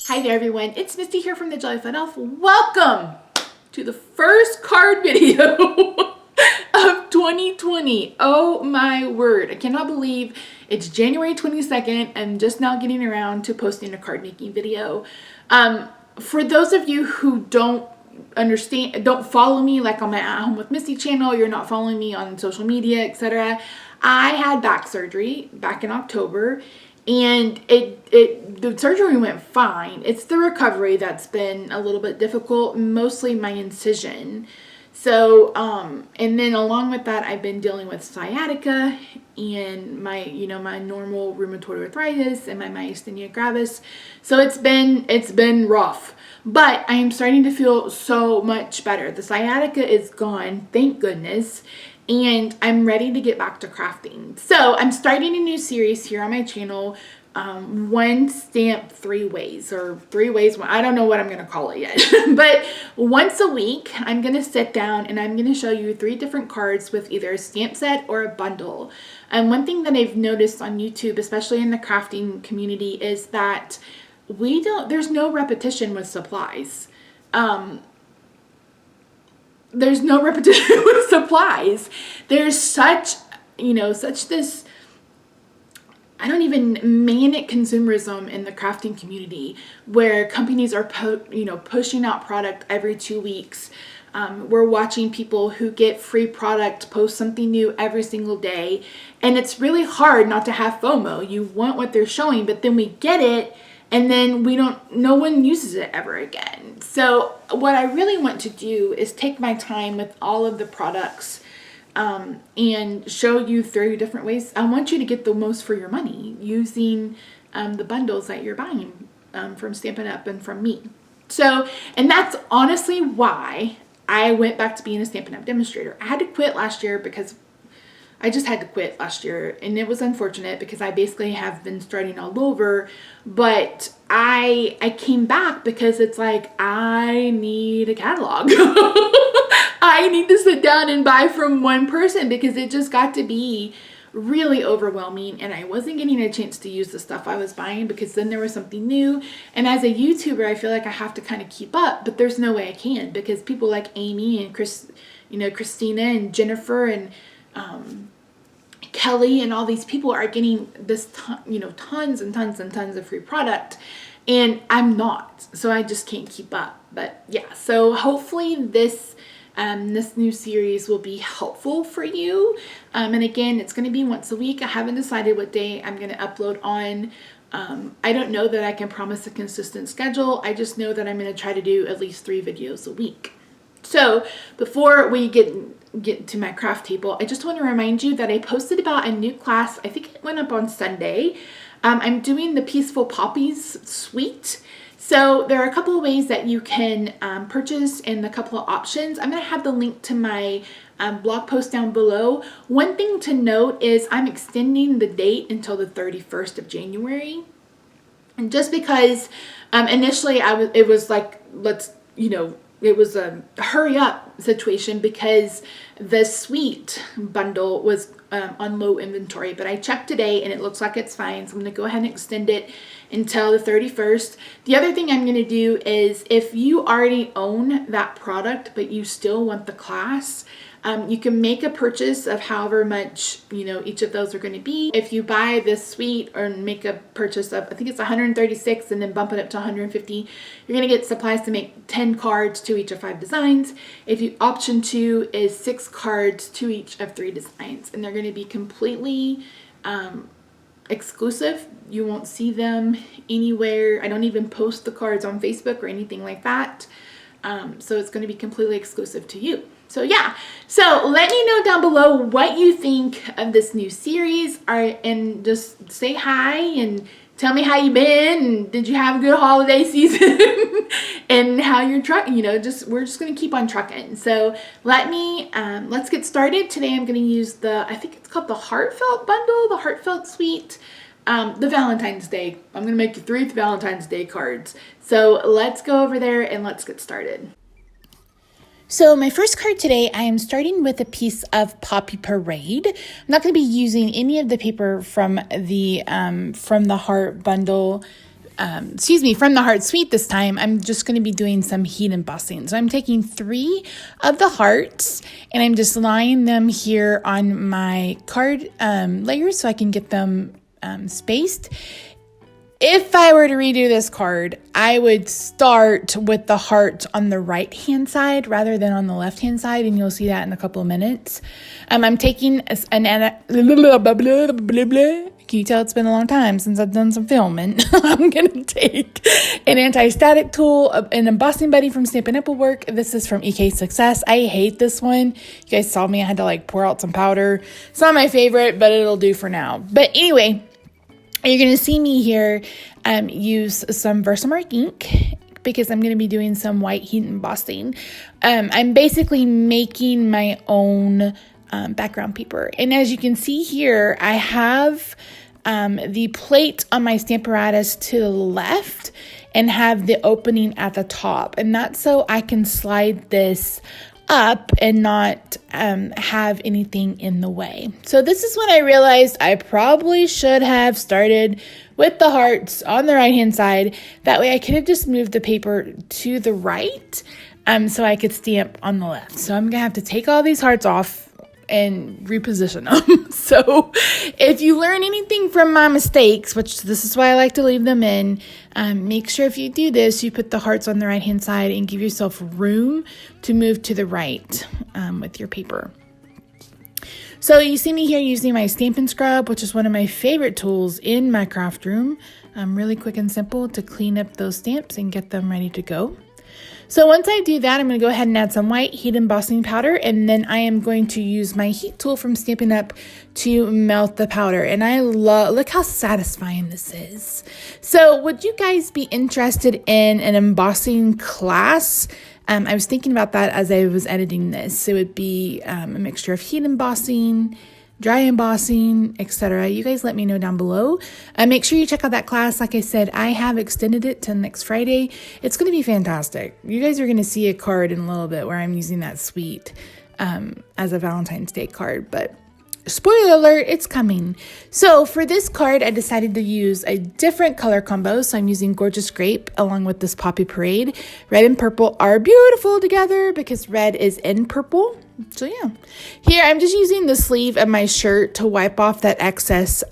Hi there everyone, it's Misty here from TheJollyFatElf. Welcome to the first card video of 2020. Oh my word, I cannot believe it's January 22nd. I'm just now getting around to posting a card making video. For those of you who don't follow me like on my At Home with Misty channel, you're not following me on social media, etc. I had back surgery back in October. And the surgery went fine. It's the recovery that's been a little bit difficult, mostly my incision. So, and then along with that, I've been dealing with sciatica and my normal rheumatoid arthritis and my myasthenia gravis. So it's been rough, but I am starting to feel so much better. The sciatica is gone, thank goodness. And I'm ready to get back to crafting. So I'm starting a new series here on my channel, One Stamp 3 Ways, or 3 Ways, I don't know what I'm going to call it yet. But once a week, I'm going to sit down and I'm going to show you 3 different cards with either a stamp set or a bundle. And one thing that I've noticed on YouTube, especially in the crafting community, is that there's no repetition with supplies. There's no repetition with supplies. There's such this, I don't even, manic consumerism in the crafting community where companies are, pushing out product every 2 weeks. We're watching people who get free product post something new every single day. And it's really hard not to have FOMO. You want what they're showing, but then we get it and then no one uses it ever again. So what I really want to do is take my time with all of the products and show you 3 different ways. I want you to get the most for your money using the bundles that you're buying from Stampin' Up and from me. So, and that's honestly why I went back to being a Stampin' Up demonstrator. I had to quit last year because I just had to quit last year, and it was unfortunate because I basically have been starting all over, but I came back because it's like, I need a catalog. I need to sit down and buy from one person because it just got to be really overwhelming, and I wasn't getting a chance to use the stuff I was buying because then there was something new. And as a YouTuber, I feel like I have to kind of keep up, but there's no way I can because people like Amy and Christina and Jennifer and Kelly and all these people are getting this tons and tons and tons of free product, and I'm not, so I just can't keep up. But yeah, so hopefully this new series will be helpful for you. And again, it's going to be once a week. I haven't decided what day I'm going to upload on. I don't know that I can promise a consistent schedule. I just know that I'm going to try to do at least 3 videos a week. So before we get to my craft table, I just want to remind you that I posted about a new class. I think it went up on Sunday. I'm doing the Peaceful Poppies suite. So there are a couple of ways that you can purchase and a couple of options. I'm going to have the link to my blog post down below. One thing to note is I'm extending the date until the 31st of January. And just because initially it was like, it was a hurry up situation because the suite bundle was on low inventory, but I checked today and it looks like it's fine. So I'm going to go ahead and extend it until the 31st. The other thing I'm going to do is if you already own that product, but you still want the class, you can make a purchase of however much, each of those are going to be. If you buy this suite or make a purchase of, I think it's 136 and then bump it up to 150, you're going to get supplies to make 10 cards to each of 5 designs. If you option 2 is 6 cards to each of 3 designs, and they're going to be completely exclusive. You won't see them anywhere. I don't even post the cards on Facebook or anything like that. So it's going to be completely exclusive to you. So yeah, so let me know down below what you think of this new series, and just say hi and tell me how you been, and did you have a good holiday season, and how you're trucking, we're just going to keep on trucking. So let's get started. Today I'm going to use I think it's called the Heartfelt bundle, the Heartfelt suite, the Valentine's Day. I'm going to make you 3 Valentine's Day cards. So let's go over there and let's get started. So my first card today, I am starting with a piece of Poppy Parade. I'm not going to be using any of the paper from the Heart bundle from the Heart Suite this time, I'm just going to be doing some heat embossing. So I'm taking 3 of the hearts and I'm just lying them here on my card layers so I can get them spaced. If I were to redo this card, I would start with the heart on the right-hand side rather than on the left-hand side, and you'll see that in a couple of minutes. I'm taking can you tell it's been a long time since I've done some filming? I'm going to take an anti-static tool, an embossing buddy from Stampin' Up! Will work. This is from EK Success. I hate this one. You guys saw me. I had to like pour out some powder. It's not my favorite, but it'll do for now. But anyway, you're going to see me here use some Versamark ink because I'm going to be doing some white heat embossing. I'm basically making my own background paper. And as you can see here, I have the plate on my Stamparatus to the left and have the opening at the top. And that's so I can slide this up and not have anything in the way. So this is when I realized I probably should have started with the hearts on the right hand side. That way I could have just moved the paper to the right so I could stamp on the left. So I'm gonna have to take all these hearts off and reposition them. So if you learn anything from my mistakes, which this is why I like to leave them in, make sure if you do this, you put the hearts on the right hand side and give yourself room to move to the right with your paper. So you see me here using my Stampin' Scrub, which is one of my favorite tools in my craft room. Really quick and simple to clean up those stamps and get them ready to go. So once I do that, I'm going to go ahead and add some white heat embossing powder, and then I am going to use my heat tool from Stampin' Up! To melt the powder. And I look how satisfying this is. So would you guys be interested in an embossing class? I was thinking about that as I was editing this. It would be a mixture of heat embossing, dry embossing, etc. You guys let me know down below. Make sure you check out that class. Like I said, I have extended it to next Friday. It's going to be fantastic. You guys are going to see a card in a little bit where I'm using that suite as a Valentine's Day card, but spoiler alert, it's coming. So for this card, I decided to use a different color combo. So I'm using Gorgeous Grape along with this Poppy Parade. Red and purple are beautiful together because red is in purple. So yeah, here I'm just using the sleeve of my shirt to wipe off that excess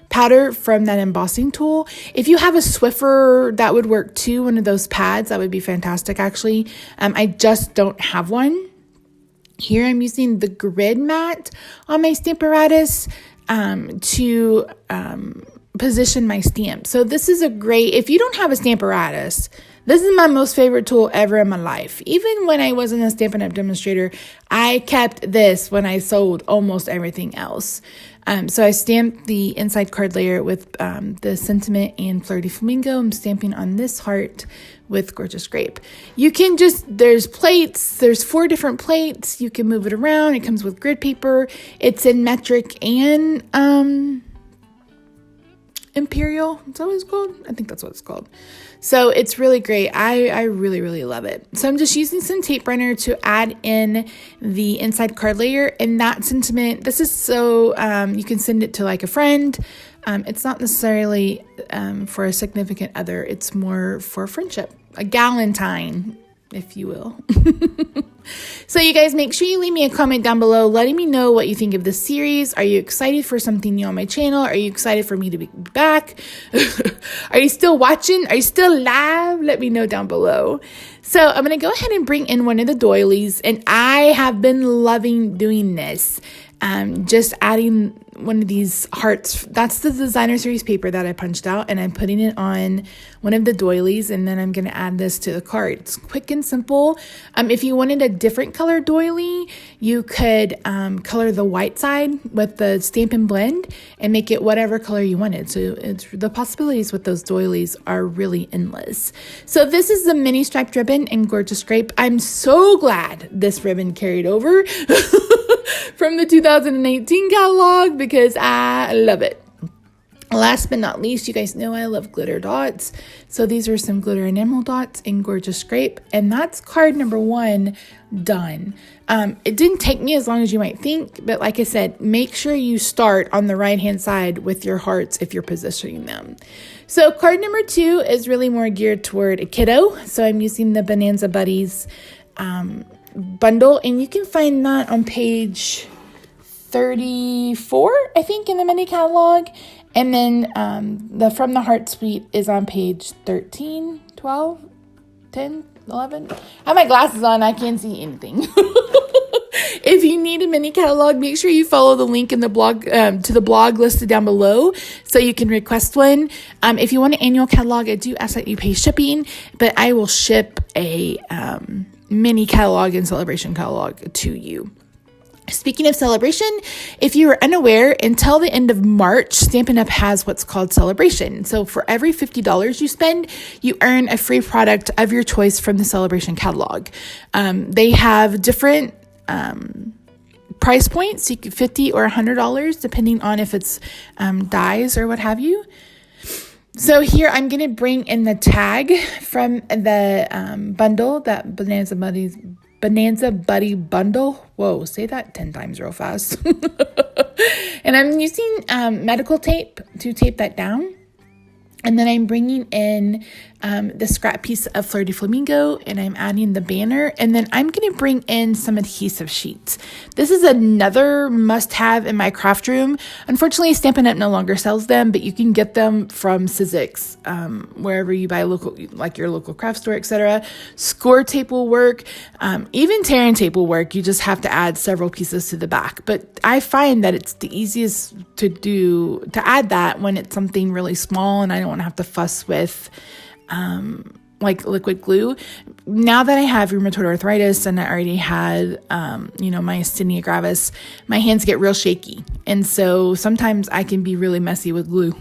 powder from that embossing tool. If you have a Swiffer, that would work too. One of those pads, that would be fantastic actually. I just don't have one. Here I'm using the grid mat on my Stamparatus to position my stamp. So this is a great, if you don't have a Stamparatus, this is my most favorite tool ever in my life. Even when I wasn't a Stampin' Up! Demonstrator, I kept this when I sold almost everything else. So I stamped the inside card layer with the Sentiment and Fleur de Flamingo. I'm stamping on this heart with Gorgeous Grape. You can just, there's plates, there's 4 different plates. You can move it around. It comes with grid paper. It's in metric and Imperial. Is that what it's called? I think that's what it's called. So it's really great. I really, really love it. So I'm just using some tape runner to add in the inside card layer. And that Sentiment, this is so you can send it to like a friend. It's not necessarily for a significant other. It's more for friendship, a galentine, if you will. So you guys, make sure you leave me a comment down below letting me know what you think of this series. Are you excited for something new on my channel? Are you excited for me to be back? Are you still watching? Are you still live? Let me know down below. So I'm going to go ahead and bring in one of the doilies, and I have been loving doing this. Just adding one of these hearts. That's the designer series paper that I punched out, and I'm putting it on one of the doilies, and then I'm going to add this to the card. It's quick and simple. If you wanted a different color doily, you could color the white side with the Stampin' Blend and make it whatever color you wanted. So the possibilities with those doilies are really endless. So this is the mini striped ribbon in Gorgeous Grape. I'm so glad this ribbon carried over from the 2018 catalog because I love it. Last but not least, you guys know I love glitter dots. So these are some glitter enamel dots in Gorgeous Grape. And that's card number 1 done. It didn't take me as long as you might think. But like I said, make sure you start on the right-hand side with your hearts if you're positioning them. So card number 2 is really more geared toward a kiddo. So I'm using the Bonanza Buddies bundle. And you can find that on page 34, I think, in the mini catalog. And then the From the Heart Suite is on page 13, 12, 10, 11. I have my glasses on. I can't see anything. If you need a mini catalog, make sure you follow the link in the blog to the blog listed down below so you can request one. If you want an annual catalog, I do ask that you pay shipping, but I will ship a mini catalog and celebration catalog to you. Speaking of celebration, if you are unaware, until the end of March, Stampin' Up! Has what's called Celebration. So for every $50 you spend, you earn a free product of your choice from the Celebration catalog. They have different price points, so you get $50 or $100, depending on if it's dies or what have you. So here I'm going to bring in the tag from the bundle, that Bonanza Buddy bundle. Whoa, say that 10 times real fast. And I'm using medical tape to tape that down. And then I'm bringing in the scrap piece of Fleur de Flamingo, and I'm adding the banner. And then I'm going to bring in some adhesive sheets. This is another must-have in my craft room. Unfortunately, Stampin' Up! No longer sells them, but you can get them from Sizzix, wherever you buy local, like your local craft store, etc. Score tape will work. Even tear and tape will work. You just have to add several pieces to the back. But I find that it's the easiest to add that when it's something really small and I don't want to have to fuss with like liquid glue. Now that I have rheumatoid arthritis and I already had myasthenia gravis, my hands get real shaky, and so sometimes I can be really messy with glue.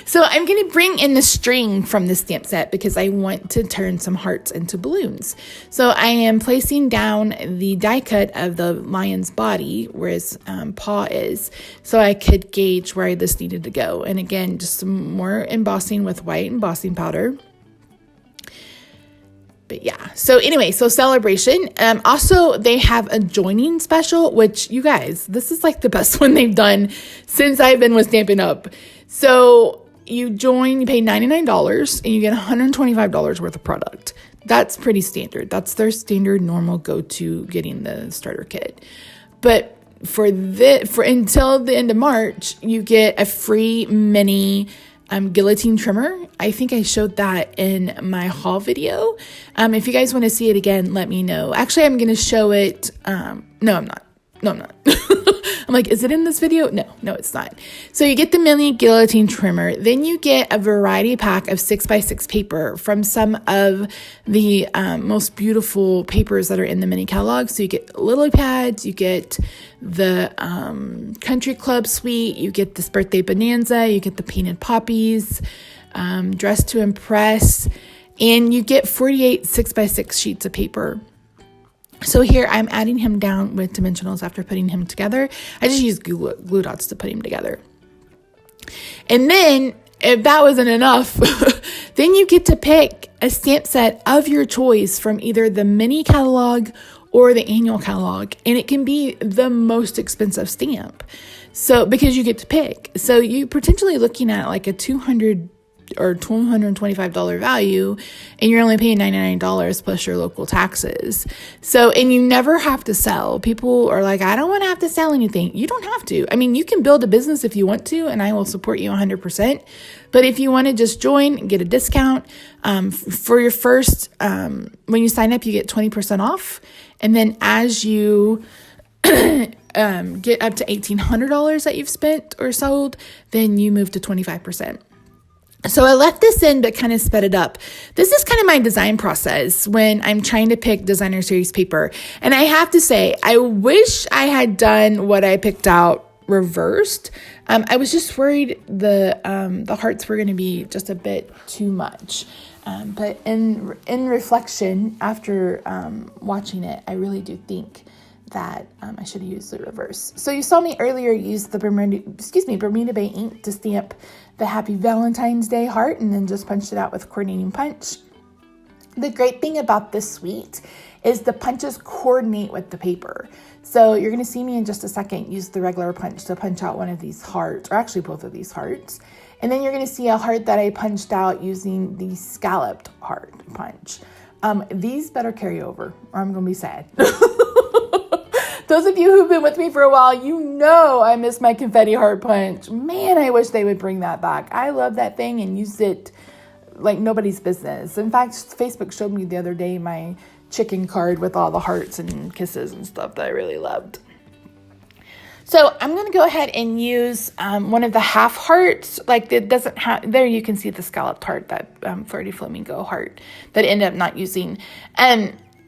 So I'm going to bring in the string from the stamp set because I want to turn some hearts into balloons. So I am placing down the die cut of the lion's body where his paw is, so I could gauge where this needed to go. And again, just some more embossing with white embossing powder. But yeah, so anyway, so celebration. Also, they have a joining special, which you guys, this is like the best one they've done since I've been with Stampin' Up! So you join, you pay $99 and you get $125 worth of product. That's pretty standard. That's their standard normal go-to getting the starter kit. But for until the end of March, you get a free mini guillotine trimmer. I think I showed that in my haul video. If you guys want to see it again, let me know. Actually, I'm going to show it. No, I'm not. I'm like, is it in this video? No, it's not. So you get the mini guillotine trimmer. Then you get a variety pack of 6x6 paper from some of the most beautiful papers that are in the mini catalog. So you get lily pads, you get the country club suite, you get this birthday bonanza, you get the painted poppies, dress to impress, and you get 48 6x6 sheets of paper. So here I'm adding him down with dimensionals after putting him together. I just use glue dots to put him together. And then if that wasn't enough, then you get to pick a stamp set of your choice from either the mini catalog or the annual catalog. And it can be the most expensive stamp. So because you get to pick. So you're potentially looking at like a $200 or $225 value, and you're only paying $99 plus your local taxes. So, and you never have to sell. People are like, I don't want to have to sell anything. You don't have to. I mean, you can build a business if you want to, and I will support you 100%. But if you want to just join and get a discount, for your first, when you sign up, you get 20% off. And then as you get up to $1,800 that you've spent or sold, then you move to 25%. So I left this in, but kind of sped it up. This is kind of my design process when I'm trying to pick designer series paper. And I have to say, I wish I had done what I picked out reversed. I was just worried the hearts were going to be just a bit too much. But in reflection, after watching it, I really do think that I should have used the reverse. So you saw me earlier use the Bermuda Bay ink to stamp the Happy Valentine's Day heart and then just punched it out with coordinating punch. The great thing about this suite is the punches coordinate with the paper. So you're going to see me in just a second use the regular punch to punch out one of these hearts, or actually both of these hearts. And then you're going to see a heart that I punched out using the scalloped heart punch. These better carry over or I'm going to be sad. Those of you who've been with me for a while, you know I miss my confetti heart punch. Man, I wish they would bring that back. I love that thing and used it like nobody's business. In fact, Facebook showed me the other day my chicken card with all the hearts and kisses and stuff that I really loved. So I'm going to go ahead and use one of the half hearts. Like it doesn't have, there you can see the scalloped heart, that Flirty Flamingo heart that I ended up not using.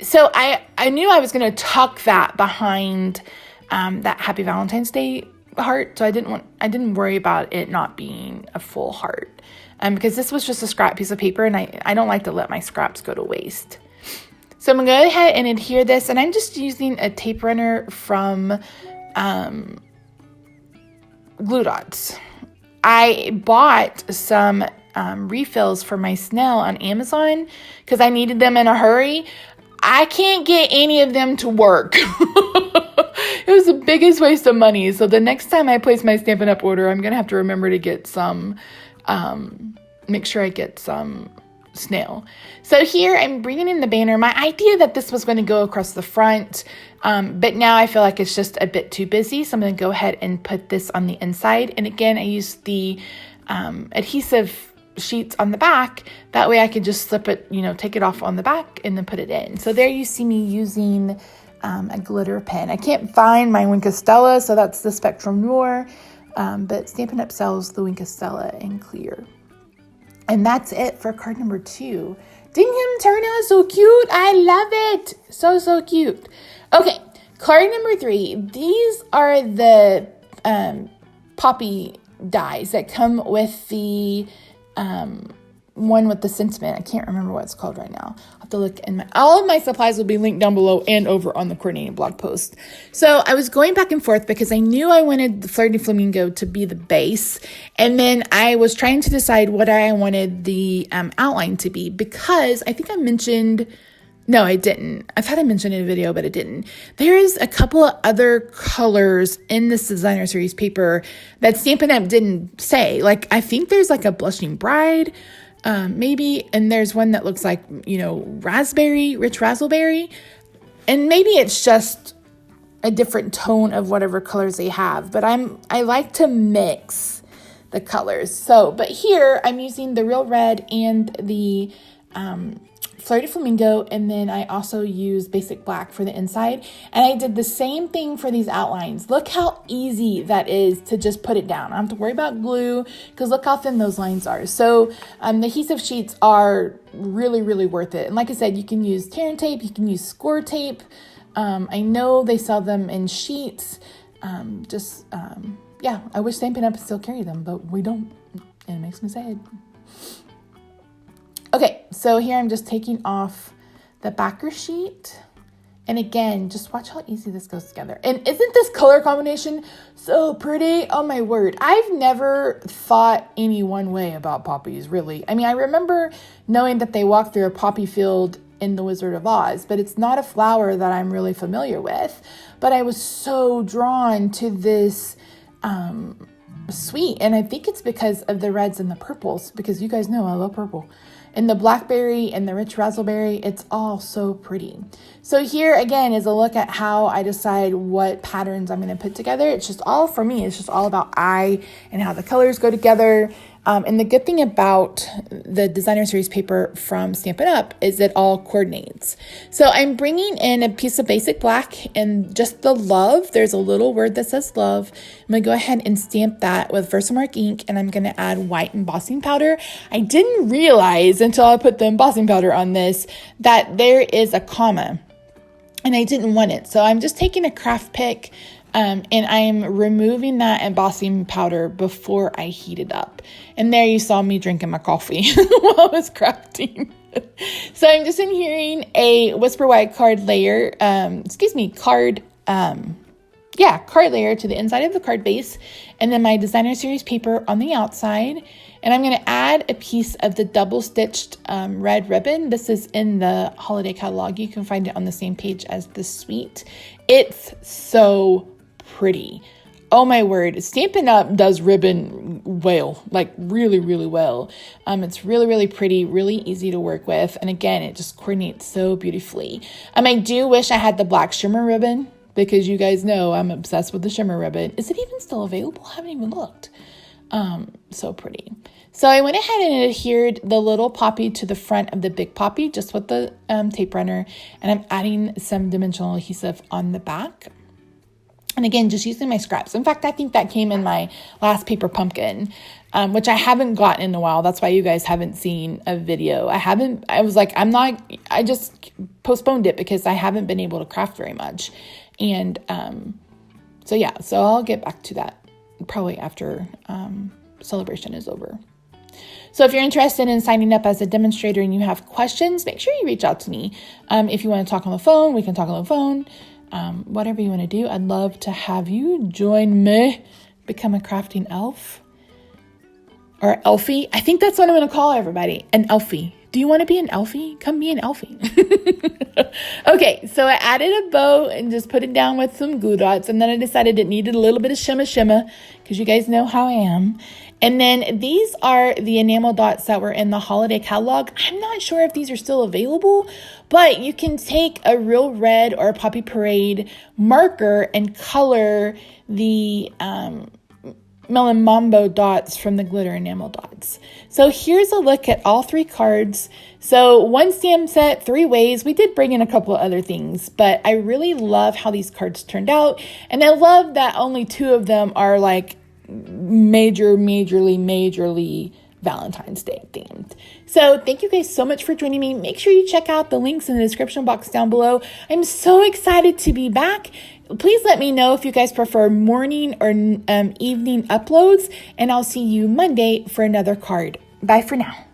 So I knew I was going to tuck that behind that Happy Valentine's Day heart. So I didn't worry about it not being a full heart because this was just a scrap piece of paper and I don't like to let my scraps go to waste. So I'm going to go ahead and adhere this, and I'm just using a tape runner from Glue Dots. I bought some refills for my snail on Amazon because I needed them in a hurry. I can't get any of them to work. It was the biggest waste of money. So the next time I place my Stampin' Up! Order, I'm going to have to remember to get some, make sure I get some snail. So here I'm bringing in the banner. My idea that this was going to go across the front, but now I feel like it's just a bit too busy. So I'm going to go ahead and put this on the inside. And again, I used the adhesive sheets on the back. That way I could just slip it, take it off on the back and then put it in. So there you see me using a glitter pen. I can't find my Wink of Stella, so that's the Spectrum Noir, but Stampin' Up! Sells the Wink of Stella in clear. And that's it for card number 2. Didn't him turn out so cute? I love it. So cute. Okay, card number 3. These are the poppy dies that come with the one with the sentiment. I can't remember what it's called right now. I'll have to look in all of my supplies will be linked down below and over on the coordinating blog post. So I was going back and forth because I knew I wanted the Flirty Flamingo to be the base. And then I was trying to decide what I wanted the outline to be, because I think I mentioned, no, I didn't. I thought I mentioned it in a video, but it didn't. There is a couple of other colors in this designer series paper that Stampin' Up! Didn't say. Like, I think there's like a Blushing Bride, maybe, and there's one that looks like, raspberry, rich raspberry, and maybe it's just a different tone of whatever colors they have, but I like to mix the colors. So, but here I'm using the Real Red and the Flirty Flamingo, and then I also use Basic Black for the inside, and I did the same thing for these outlines. Look how easy that is to just put it down. I don't have to worry about glue because look how thin those lines are. So the adhesive sheets are really, really worth it. And like I said, you can use tear and tape, you can use score tape. I know they sell them in sheets. Yeah, I wish Stampin' Up! Still carry them, but we don't, and it makes me sad. Okay, so here I'm just taking off the backer sheet. And again, just watch how easy this goes together. And isn't this color combination so pretty? Oh my word. I've never thought any one way about poppies, really. I mean, I remember knowing that they walk through a poppy field in The Wizard of Oz, but it's not a flower that I'm really familiar with. But I was so drawn to this suite, and I think it's because of the reds and the purples, because you guys know I love purple. And the blackberry and the rich raspberry, it's all so pretty. So here again is a look at how I decide what patterns I'm going to put together. It's just all, for me, it's just all about eye and how the colors go together. And the good thing about the designer series paper from Stampin' Up! Is it all coordinates. So I'm bringing in a piece of Basic Black and just the love. There's a little word that says love. I'm going to go ahead and stamp that with Versamark ink, and I'm going to add white embossing powder. I didn't realize until I put the embossing powder on this that there is a comma, and I didn't want it. So I'm just taking a craft pick, and I'm removing that embossing powder before I heat it up. And there you saw me drinking my coffee while I was crafting. So I'm just adhering a Whisper White card layer, card card layer to the inside of the card base, and then my designer series paper on the outside. And I'm going to add a piece of the double stitched red ribbon. This is in the holiday catalog. You can find it on the same page as the suite. It's so pretty. Oh my word, Stampin' Up! Does ribbon well, like really, really well. It's really, really pretty, really easy to work with. And again, it just coordinates so beautifully. I do wish I had the black shimmer ribbon, because you guys know I'm obsessed with the shimmer ribbon. Is it even still available? I haven't even looked. So pretty. So I went ahead and adhered the little poppy to the front of the big poppy, just with the tape runner. And I'm adding some dimensional adhesive on the back. And again, just using my scraps. In fact, I think that came in my last paper pumpkin, which I haven't gotten in a while. That's why you guys haven't seen a video. I just postponed it because I haven't been able to craft very much. And so I'll get back to that probably after celebration is over. So if you're interested in signing up as a demonstrator and you have questions, make sure you reach out to me. If you want to talk on the phone, we can talk on the phone. Whatever you want to do, I'd love to have you join me, become a crafting elf or elfie. I think that's what I'm going to call everybody, an elfie. Do you want to be an elfie? Come be an elfie. Okay, so I added a bow and just put it down with some glue dots, and then I decided it needed a little bit of shimmer because you guys know how I am. And then these are the enamel dots that were in the holiday catalog. I'm not sure if these are still available, but you can take a real red or a Poppy Parade marker and color the Melon Mambo dots from the glitter enamel dots. So here's a look at all 3 cards. So 1 stamp set, 3 ways. We did bring in a couple of other things, but I really love how these cards turned out. And I love that only 2 of them are like majorly Valentine's Day themed. So thank you guys so much for joining me. Make sure you check out the links in the description box down below. I'm so excited to be back. Please let me know if you guys prefer morning or evening uploads, and I'll see you Monday for another card. Bye for now.